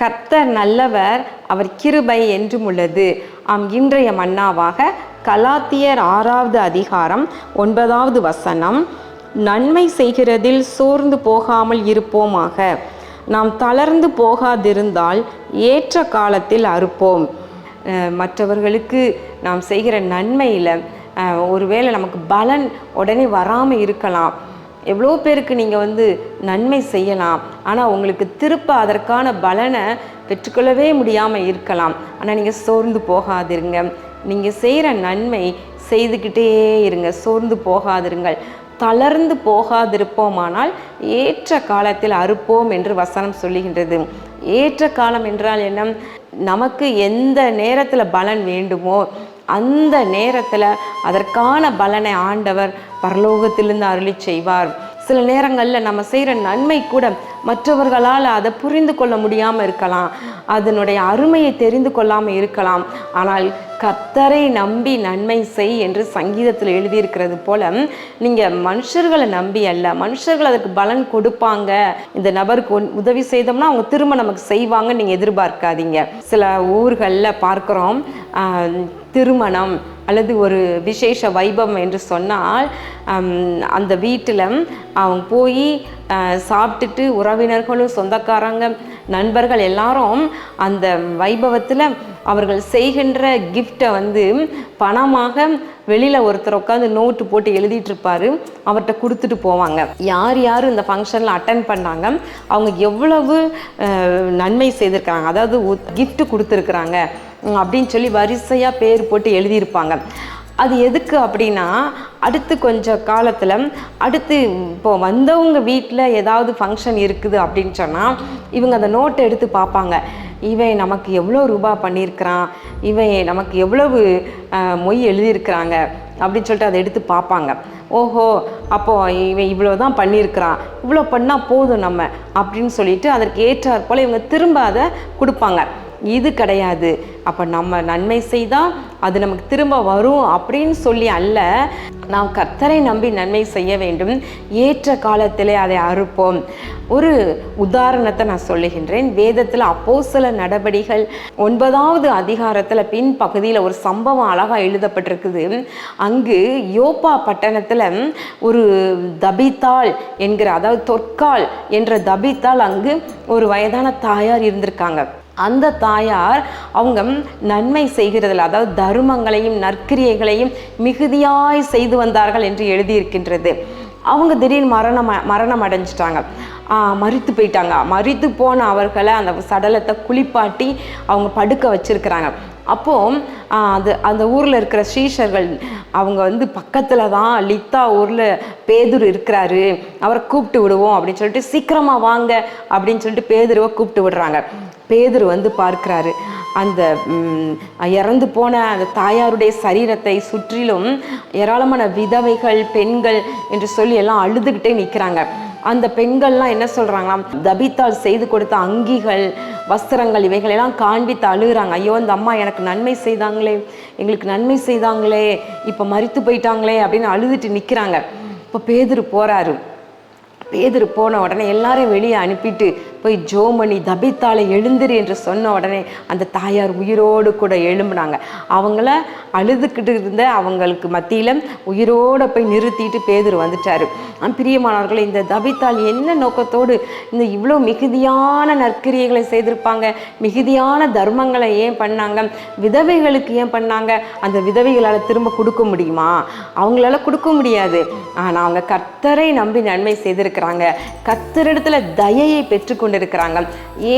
கர்த்தர் நல்லவர், அவர் கிருபை என்றும் உள்ளது. இன்றைய மன்னாவாக கலாத்தியர் 6வது அதிகாரம் 9வது வசனம். நன்மை செய்கிறதில் சோர்ந்து போகாமல் இருப்போமாக. நாம் தளர்ந்து போகாதிருந்தால் ஏற்ற காலத்தில் அறுப்போம். மற்றவர்களுக்கு நாம் செய்கிற நன்மையில் ஒருவேளை நமக்கு பலன் உடனே வராமல் இருக்கலாம். எவ்வளோ பேருக்கு நீங்கள் நன்மை செய்யலாம், ஆனால் உங்களுக்கு திருப்ப அதற்கான பலனை பெற்றுக்கொள்ளவே முடியாமல் இருக்கலாம். ஆனால் நீங்கள் சோர்ந்து போகாதிருங்க. நீங்கள் செய்கிற நன்மை செய்துக்கிட்டே இருங்க, சோர்ந்து போகாதிருங்கள். தளர்ந்து போகாதிருப்போமானால் ஏற்ற காலத்தில் அறுப்போம் என்று வசனம் சொல்லுகின்றது. ஏற்ற காலம் என்றால் என்ன? நமக்கு எந்த நேரத்தில் பலன் வேண்டுமோ அந்த நேரத்தில் அதற்கான பலனை ஆண்டவர் பரலோகத்திலிருந்து அருளி செய்வார். சில நேரங்களில் நம்ம செய்கிற நன்மை கூட மற்றவர்களால் அதை புரிந்து கொள்ள முடியாமல் இருக்கலாம், அதனுடைய அருமையை தெரிந்து கொள்ளாமல் இருக்கலாம். ஆனால் கர்த்தரை நம்பி நன்மை செய் என்று சங்கீதத்தில் எழுதியிருக்கிறது போல, நீங்கள் மனுஷர்களை நம்பி அல்ல, மனுஷர்கள் அதுக்கு பலன் கொடுப்பாங்க, இந்த நபருக்கு உதவி செய்தோம்னா அவங்க திரும்ப நமக்கு செய்வாங்க நீங்கள் எதிர்பார்க்காதீங்க. சில ஊர்களில் பார்க்குறோம், திருமணம் அல்லது ஒரு விசேஷ வைபவம் என்று சொன்னால் அந்த வீட்டில் அவங்க போய் சாப்பிட்டுட்டு உறவினர்களும் சொந்தக்காரங்க நண்பர்கள் எல்லாரும் அந்த வைபவத்தில் அவர்கள் செய்கின்ற கிஃப்டை பணமாக வெளியில் ஒருத்தர் உட்காந்து நோட்டு போட்டு எழுதிட்டு இருப்பார், அவர்கிட்ட கொடுத்துட்டு போவாங்க. யார் யார் இந்த ஃபங்க்ஷனில் அட்டன் பண்ணாங்க, அவங்க எவ்வளவு நன்மை செய்திருக்கிறாங்க, அதாவது கிஃப்ட் கொடுத்துருக்குறாங்க அப்படின்னு சொல்லி வரிசையாக பேர் போட்டு எழுதியிருப்பாங்க. அது எதுக்கு அப்படின்னா, அடுத்து கொஞ்சம் காலத்தில் அடுத்து இப்போ வந்தவங்க வீட்டில் ஏதாவது ஃபங்க்ஷன் இருக்குது அப்படின்னு சொன்னால் இவங்க அந்த நோட்டை எடுத்து பார்ப்பாங்க. இவன் நமக்கு எவ்வளோ ரூபா பண்ணியிருக்கிறான், இவன் நமக்கு எவ்வளவு மொய் எழுதியிருக்கிறாங்க அப்படின்னு சொல்லிட்டு அதை எடுத்து பார்ப்பாங்க. ஓஹோ, அப்போது இவன் இவ்வளோ தான் பண்ணியிருக்கிறான், இவ்வளோ பண்ணால் போதும் நம்ம அப்படின்னு சொல்லிட்டு அதற்கு ஏற்றாற் போல் இவங்க திரும்ப அதை கொடுப்பாங்க. இது கிடையாது. அப்போ நம்ம நன்மை செய்தால் அது நமக்கு திரும்ப வரும் அப்படின்னு சொல்லி அல்ல, நாம் கர்த்தரை நம்பி நன்மை செய்ய வேண்டும், ஏற்ற காலத்திலே அதை அறுப்போம். ஒரு உதாரணத்தை நான் சொல்லுகின்றேன். வேதத்தில் அப்போஸ்தலர் நடபடிகள் 9வது அதிகாரத்தில் பின் பகுதியில் ஒரு சம்பவம் அழகாக எழுதப்பட்டிருக்குது. அங்கு யோப்பா பட்டணத்தில் ஒரு தபித்தாள் என்கிற, அதாவது தொற்கால் என்ற தபித்தாள் அங்கு ஒரு வயதான தாயார் இருந்திருக்காங்க. அந்த தாயார் அவங்க நன்மை செய்கிறதில், அதாவது தர்மங்களையும் நற்கிரியைகளையும் மிகுதியாய் செய்து வந்தார்கள் என்று எழுதியிருக்கின்றது. அவங்க திடீர்னு மரணம் அடைஞ்சிட்டாங்க, மரித்து போயிட்டாங்க. மரித்து போன அவர்களை அந்த சடலத்தை குளிப்பாட்டி அவங்க படுக்க வச்சிருக்கிறாங்க. அப்போது அந்த ஊரில் இருக்கிற ஸ்ரீஷர்கள் அவங்க பக்கத்தில் தான் லித்தா ஊரில் பேதுரு இருக்கிறாரு, அவரை கூப்பிட்டு விடுவோம் அப்படின்னு சொல்லிட்டு சீக்கிரமாக வாங்க அப்படின்னு சொல்லிட்டு பேதுருவை கூப்பிட்டு விடுறாங்க. பேதுரு பார்க்குறாரு, அந்த இறந்து போன அந்த தாயாருடைய சரீரத்தை சுற்றிலும் ஏராளமான விதவைகள் பெண்கள் என்று சொல்லி எல்லாம் அழுதுகிட்டே நிற்கிறாங்க. அந்த பெண்கள்லாம் என்ன சொல்கிறாங்களாம், தபித்தால் செய்து கொடுத்த அங்கிகள் வஸ்திரங்கள் இவைகள் எல்லாம் காண்பித்து அழுகிறாங்க. ஐயோ, இந்த அம்மா எனக்கு நன்மை செய்தாங்களே, எங்களுக்கு நன்மை செய்தாங்களே, இப்போ மரித்து போயிட்டாங்களே அப்படின்னு அழுதுட்டு நிற்கிறாங்க. இப்போ பேதுரு போகிறாரு. பேதுரு போன உடனே எல்லாரையும் வெளியே அனுப்பிட்டு போய் ஜோமணி தபித்தாளை எழுந்திரு என்று சொன்ன உடனே அந்த தாயார் உயிரோடு கூட எழும்பினாங்க. அவங்கள அழுதுகிட்டு இருந்த அவங்களுக்கு மத்தியில் உயிரோடு போய் நிறுத்திட்டு பேதுரு வந்துட்டார். பிரியமானவர்களே, இந்த தபித்தாள் என்ன நோக்கத்தோடு இந்த இவ்வளோ மிகுதியான நற்கிரியைகளை செய்திருப்பாங்க, மிகுதியான தர்மங்களை ஏன் பண்ணாங்க, விதவைகளுக்கு ஏன் பண்ணாங்க? அந்த விதவைகளால் திரும்ப கொடுக்க முடியுமா? அவங்களால கொடுக்க முடியாது. ஆனால் அவங்க கர்த்தரை நம்பி நன்மை செய்திருக்கிறாங்க, கர்த்தரிடத்துல தயையை பெற்றுக்கொண்டிருக்கிறாங்க,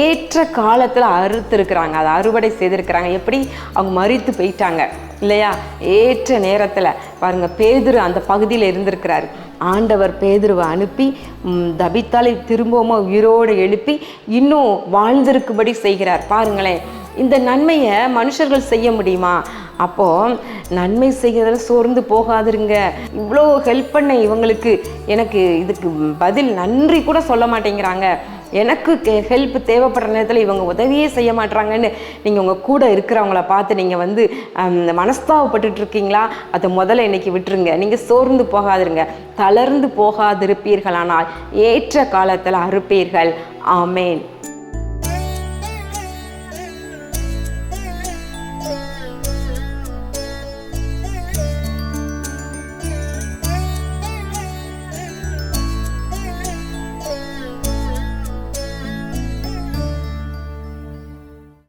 ஏற்ற காலத்தில் அறுத்திருக்கிறாங்க, அதை அறுவடை செய்திருக்கிறாங்க. எப்படி? அவங்க மரித்து போயிட்டாங்க இல்லையா? ஏற்ற நேரத்தில் பாருங்க, பேதுரு அந்த பகுதியில் இருந்திருக்கிறாரு. ஆண்டவர் பேதுருவை அனுப்பி தபித்தாளை திரும்பவும் உயிரோடு எழுப்பி இன்னும் வாழ்ந்திருக்கும்படி செய்கிறார். பாருங்களேன், இந்த நன்மையை மனுஷர்கள் செய்ய முடியுமா? அப்போது நன்மை செய்கிறதில் சோர்ந்து போகாதுருங்க. இவ்வளோ ஹெல்ப் பண்ண இவங்களுக்கு எனக்கு இதுக்கு பதில் நன்றி கூட சொல்ல மாட்டேங்கிறாங்க, எனக்கு ஹெல்ப் தேவைப்படுற நேரத்தில் இவங்க உதவியே செய்ய மாட்டுறாங்கன்னு நீங்கள் உங்கள் கூட இருக்கிறவங்கள பார்த்து நீங்கள் மனஸ்தாபப்பட்டு இருக்கீங்களா? அதை முதல்ல இன்னைக்கு விட்டுருங்க. நீங்கள் சோர்ந்து போகாதிருங்க, தளர்ந்து போகாதிருப்பீர்களானால் ஏற்ற காலத்தில் அறுப்பீர்கள். ஆமேன்.